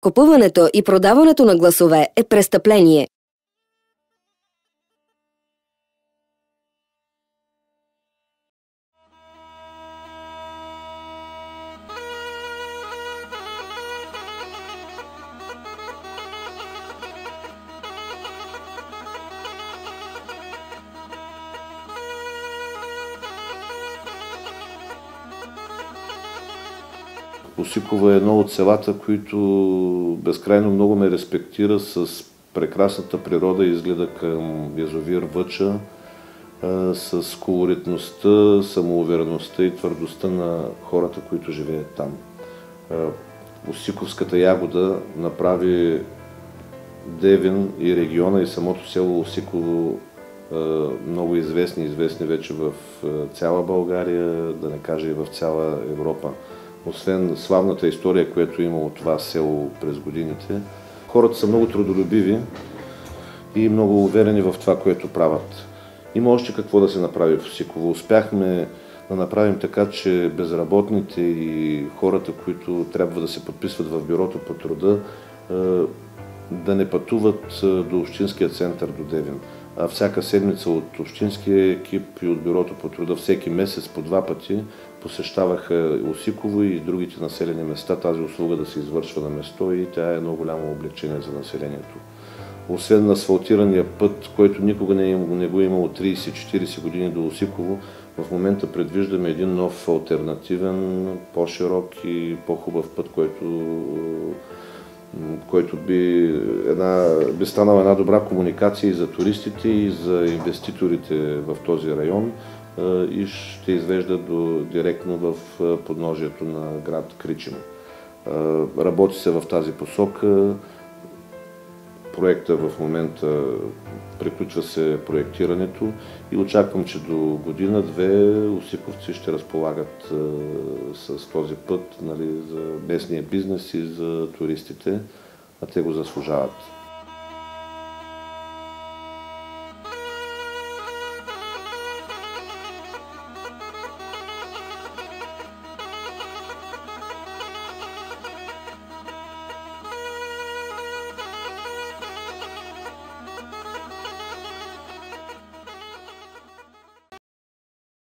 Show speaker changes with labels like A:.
A: Купуването и продаването на гласове е престъпление.
B: Осиково е едно от селата, които безкрайно много ме респектира с прекрасната природа и изгледа към язовир Въча, с колоритността, самоувереността и твърдостта на хората, които живеят там. Осиковската ягода направи Девин и региона и самото село Осиково много известни вече в цяла България, да не кажа и в цяла Европа. Освен славната история, която има от това село през годините, хората са много трудолюбиви и много уверени в това, което правят. Има още какво да се направи в Осиково. Успяхме да направим така, че безработните и хората, които трябва да се подписват в бюрото по труда, да не пътуват до общинския център до Девин. А всяка седмица от общинския екип и от бюрото по труда всеки месец по 2 пъти посещаваха Осиково и другите населени места, тази услуга да се извършва на место и тя е едно голямо облегчение за населението. Освен на асфалтирания път, който никога не го е имало 30-40 години до Осиково, в момента предвиждаме един нов алтернативен, по-широк и по-хубав път, който би станала една добра комуникация и за туристите, и за инвеститорите в този район и ще извежда директно в подножието на град Кричим. Работи се в тази посока. Проекта в момента приключва се проектирането и очаквам, че до година-две осиковци ще разполагат с този път, нали, за местния бизнес и за туристите, а те го заслужават.